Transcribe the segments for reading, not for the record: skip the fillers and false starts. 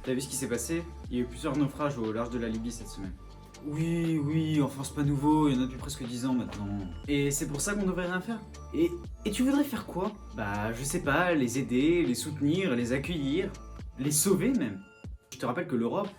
T'as vu ce qui s'est passé? Il y a eu plusieurs naufrages au large de la Libye cette semaine. Oui, enfin c'est pas nouveau, il y en a depuis presque 10 ans maintenant. Et c'est pour ça qu'on devrait rien faire. Et tu voudrais faire quoi? Bah je sais pas, les aider, les soutenir, les accueillir, les sauver même. Je te rappelle que l'Europe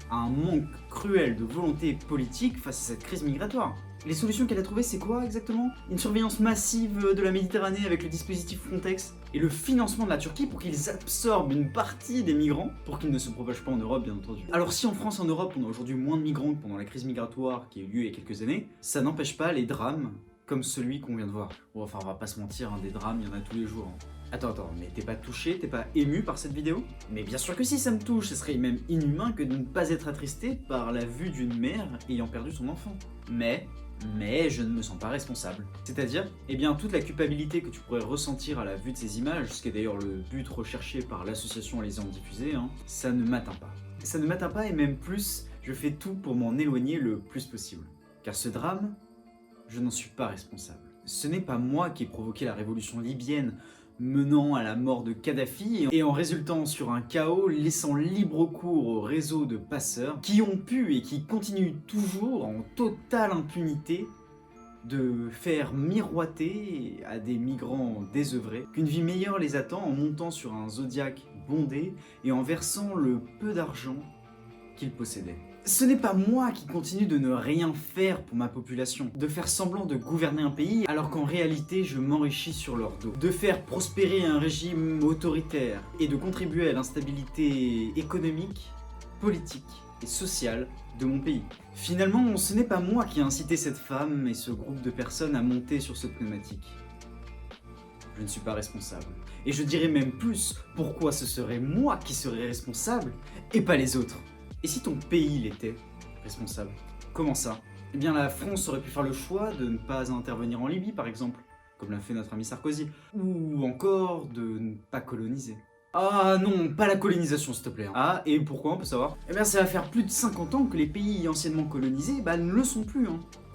a un manque cruel de volonté politique face à cette crise migratoire. Les solutions qu'elle a trouvées, c'est quoi exactement? Une surveillance massive de la Méditerranée avec le dispositif Frontex et le financement de la Turquie pour qu'ils absorbent une partie des migrants pour qu'ils ne se propagent pas en Europe, bien entendu. Alors si en France et en Europe, on a aujourd'hui moins de migrants que pendant la crise migratoire qui a eu lieu il y a quelques années, ça n'empêche pas les drames comme celui qu'on vient de voir. Bon, enfin, on va pas se mentir, hein, des drames, il y en a tous les jours. Hein. Attends, mais t'es pas touché, t'es pas ému par cette vidéo? Mais bien sûr que si, ça me touche, ce serait même inhumain que de ne pas être attristé par la vue d'une mère ayant perdu son enfant. Mais je ne me sens pas responsable. C'est-à-dire, eh bien, toute la culpabilité que tu pourrais ressentir à la vue de ces images, ce qui est d'ailleurs le but recherché par l'association les ayant diffusées, hein, ça ne m'atteint pas. Ça ne m'atteint pas et même plus, je fais tout pour m'en éloigner le plus possible. Car ce drame, je n'en suis pas responsable. Ce n'est pas moi qui ai provoqué la révolution libyenne, menant à la mort de Kadhafi et en résultant sur un chaos laissant libre cours au réseau de passeurs qui ont pu et qui continuent toujours en totale impunité de faire miroiter à des migrants désœuvrés qu'une vie meilleure les attend en montant sur un Zodiac bondé et en versant le peu d'argent qu'ils possédaient. Ce n'est pas moi qui continue de ne rien faire pour ma population, de faire semblant de gouverner un pays alors qu'en réalité je m'enrichis sur leur dos, de faire prospérer un régime autoritaire et de contribuer à l'instabilité économique, politique et sociale de mon pays. Finalement, ce n'est pas moi qui ai incité cette femme et ce groupe de personnes à monter sur ce pneumatique. Je ne suis pas responsable. Et je dirais même plus, pourquoi ce serait moi qui serais responsable et pas les autres? Et si ton pays l'était responsable? Comment ça? Eh bien la France aurait pu faire le choix de ne pas intervenir en Libye par exemple, comme l'a fait notre ami Sarkozy, ou encore de ne pas coloniser. Ah non, pas la colonisation s'il te plaît. Ah, et pourquoi on peut savoir? Eh bien ça va faire plus de 50 ans que les pays anciennement colonisés ne le sont plus.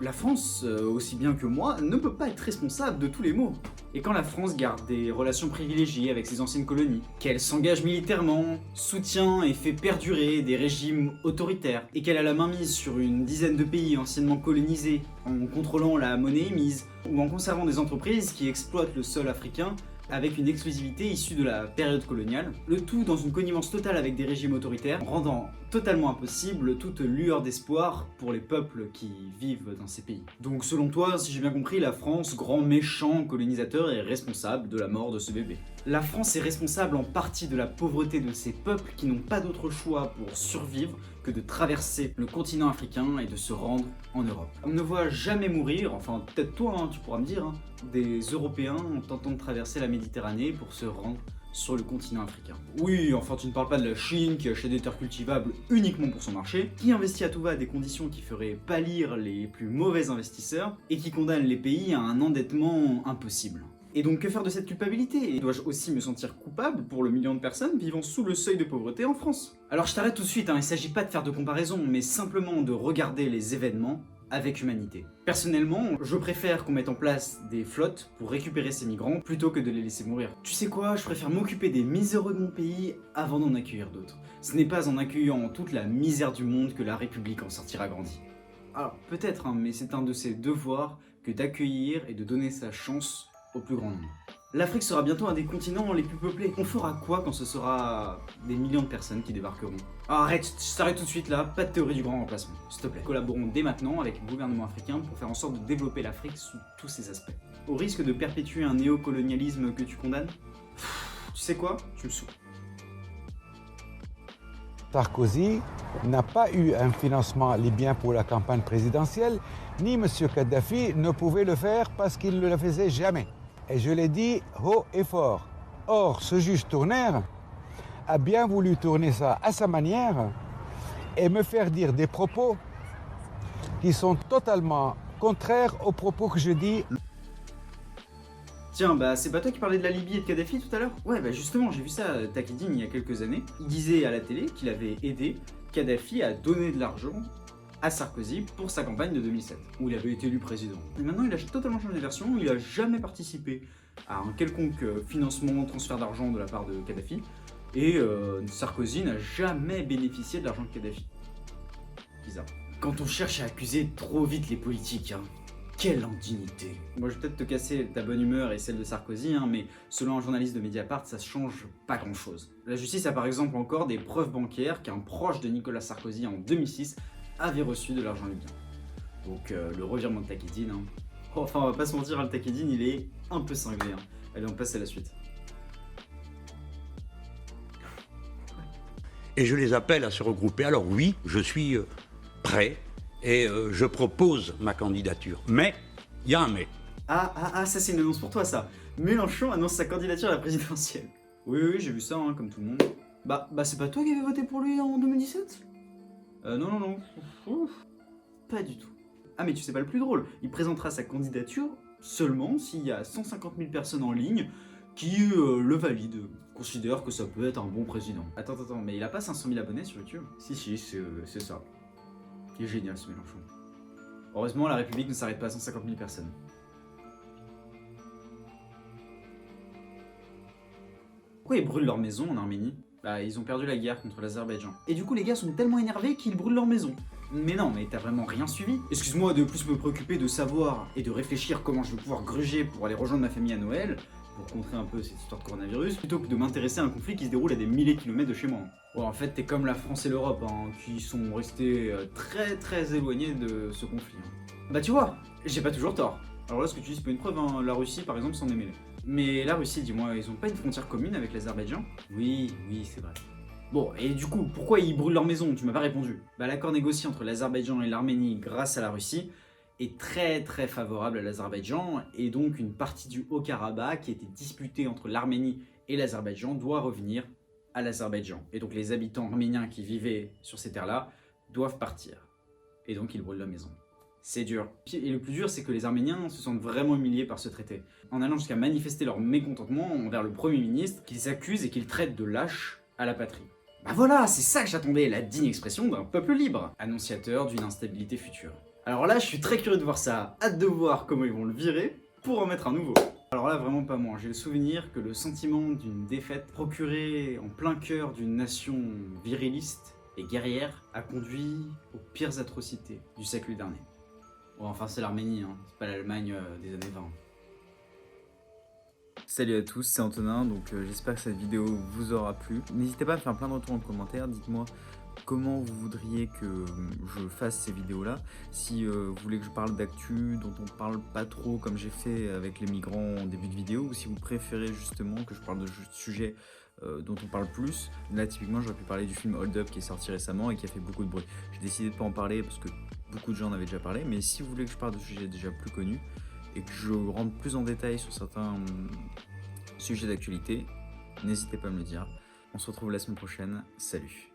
La France, aussi bien que moi, ne peut pas être responsable de tous les maux. Et quand la France garde des relations privilégiées avec ses anciennes colonies, qu'elle s'engage militairement, soutient et fait perdurer des régimes autoritaires, et qu'elle a la main mise sur une dizaine de pays anciennement colonisés, en contrôlant la monnaie émise, ou en conservant des entreprises qui exploitent le sol africain, avec une exclusivité issue de la période coloniale, le tout dans une connivence totale avec des régimes autoritaires, rendant totalement impossible toute lueur d'espoir pour les peuples qui vivent dans ces pays. Donc selon toi, si j'ai bien compris, la France, grand méchant colonisateur, est responsable de la mort de ce bébé. La France est responsable en partie de la pauvreté de ces peuples qui n'ont pas d'autre choix pour survivre que de traverser le continent africain et de se rendre en Europe. On ne voit jamais mourir, enfin peut-être toi tu pourras me dire, des Européens en tentant de traverser la Méditerranée pour se rendre sur le continent africain. Oui, enfin tu ne parles pas de la Chine qui achète des terres cultivables uniquement pour son marché, qui investit à tout va à des conditions qui feraient pâlir les plus mauvais investisseurs et qui condamne les pays à un endettement impossible. Et donc que faire de cette culpabilité? Et dois-je aussi me sentir coupable pour le million de personnes vivant sous le seuil de pauvreté en France? Alors je t'arrête tout de suite, il ne s'agit pas de faire de comparaison, mais simplement de regarder les événements avec humanité. Personnellement, je préfère qu'on mette en place des flottes pour récupérer ces migrants plutôt que de les laisser mourir. Tu sais quoi, je préfère m'occuper des miséreux de mon pays avant d'en accueillir d'autres. Ce n'est pas en accueillant toute la misère du monde que la République en sortira grandie. Alors peut-être, mais c'est un de ses devoirs que d'accueillir et de donner sa chance au plus grand nombre. L'Afrique sera bientôt un des continents les plus peuplés. On fera quoi quand ce sera des millions de personnes qui débarqueront? Arrête, je t'arrête tout de suite là, pas de théorie du grand remplacement, s'il te plaît. Collaborons dès maintenant avec le gouvernement africain pour faire en sorte de développer l'Afrique sous tous ses aspects. Au risque de perpétuer un néocolonialisme que tu condamnes? Tu sais quoi? Tu me saoules. Sarkozy n'a pas eu un financement libyen pour la campagne présidentielle, ni M. Kadhafi ne pouvait le faire parce qu'il ne le faisait jamais. Et je l'ai dit haut et fort. Or, ce juge Tournaire a bien voulu tourner ça à sa manière et me faire dire des propos qui sont totalement contraires aux propos que je dis. Tiens, c'est pas toi qui parlais de la Libye et de Kadhafi tout à l'heure? Ouais, justement, j'ai vu ça à Takidine il y a quelques années. Il disait à la télé qu'il avait aidé Kadhafi à donner de l'argent à Sarkozy pour sa campagne de 2007, où il avait été élu président. Et maintenant, il a totalement changé de version, il n'a jamais participé à un quelconque financement, transfert d'argent de la part de Kadhafi, Et Sarkozy n'a jamais bénéficié de l'argent de Kadhafi. Bizarre. Quand on cherche à accuser trop vite les politiques, hein, quelle indignité. Moi, je vais peut-être te casser ta bonne humeur et celle de Sarkozy, hein, mais selon un journaliste de Mediapart, ça change pas grand-chose. La justice a par exemple encore des preuves bancaires qu'un proche de Nicolas Sarkozy en 2006 avait reçu de l'argent libyen. Donc le revirement de Takedine, hein. Enfin, on va pas se mentir, le Takedine, il est un peu cinglé. Hein. Allez, on passe à la suite. Et je les appelle à se regrouper. Alors oui, je suis prêt et je propose ma candidature. Mais, il y a un mais. Ah, ça c'est une annonce pour toi ça. Mélenchon annonce sa candidature à la présidentielle. Oui, j'ai vu ça, hein, comme tout le monde. Bah c'est pas toi qui avais voté pour lui en 2017 ? Non. Ouf. Pas du tout. Ah mais tu sais pas le plus drôle, il présentera sa candidature seulement s'il y a 150 000 personnes en ligne qui le valident, considèrent que ça peut être un bon président. Attends, mais il a pas 500 000 abonnés sur YouTube ? Si, c'est ça. Il est génial ce Mélenchon. Heureusement, la République ne s'arrête pas à 150 000 personnes. Pourquoi ils brûlent leur maison en Arménie ? Bah, ils ont perdu la guerre contre l'Azerbaïdjan. Et du coup, les gars sont tellement énervés qu'ils brûlent leur maison. Mais non, mais t'as vraiment rien suivi ? Excuse-moi de plus me préoccuper de savoir et de réfléchir comment je vais pouvoir gruger pour aller rejoindre ma famille à Noël, pour contrer un peu cette histoire de coronavirus, plutôt que de m'intéresser à un conflit qui se déroule à des milliers de kilomètres de chez moi. Ouais, en fait, t'es comme la France et l'Europe, hein, qui sont restés très éloignés de ce conflit. Hein. Bah tu vois, j'ai pas toujours tort. Alors là, ce que tu dis, c'est pas une preuve, hein. La Russie, par exemple, s'en est mêlée. Mais la Russie, dis-moi, ils ont pas une frontière commune avec l'Azerbaïdjan ? Oui, c'est vrai. Bon, et du coup, pourquoi ils brûlent leur maison ? Tu m'as pas répondu. Bah l'accord négocié entre l'Azerbaïdjan et l'Arménie grâce à la Russie est très favorable à l'Azerbaïdjan, et donc une partie du Haut-Karabakh qui était disputée entre l'Arménie et l'Azerbaïdjan doit revenir à l'Azerbaïdjan. Et donc les habitants arméniens qui vivaient sur ces terres-là doivent partir. Et donc ils brûlent leur maison. C'est dur. Et le plus dur, c'est que les Arméniens se sentent vraiment humiliés par ce traité, en allant jusqu'à manifester leur mécontentement envers le Premier ministre, qu'ils accusent et qu'ils traitent de lâche à la patrie. Bah voilà, c'est ça que j'attendais, la digne expression d'un peuple libre, annonciateur d'une instabilité future. Alors là, je suis très curieux de voir ça, hâte de voir comment ils vont le virer pour en mettre un nouveau. Alors là, vraiment pas moi, j'ai le souvenir que le sentiment d'une défaite procurée en plein cœur d'une nation viriliste et guerrière a conduit aux pires atrocités du siècle dernier. Bon, enfin c'est l'Arménie, hein. C'est pas l'Allemagne des années 20. Salut à tous, c'est Antonin, donc j'espère que cette vidéo vous aura plu. N'hésitez pas à me faire plein de retours en commentaire, dites-moi comment vous voudriez que je fasse ces vidéos-là. Si vous voulez que je parle d'actu dont on parle pas trop comme j'ai fait avec les migrants en début de vidéo, ou si vous préférez justement que je parle de sujets dont on parle plus. Là typiquement j'aurais pu parler du film Hold Up qui est sorti récemment et qui a fait beaucoup de bruit. J'ai décidé de pas en parler parce que beaucoup de gens en avaient déjà parlé, mais si vous voulez que je parle de sujets déjà plus connus et que je rentre plus en détail sur certains sujets d'actualité, n'hésitez pas à me le dire. On se retrouve la semaine prochaine, salut.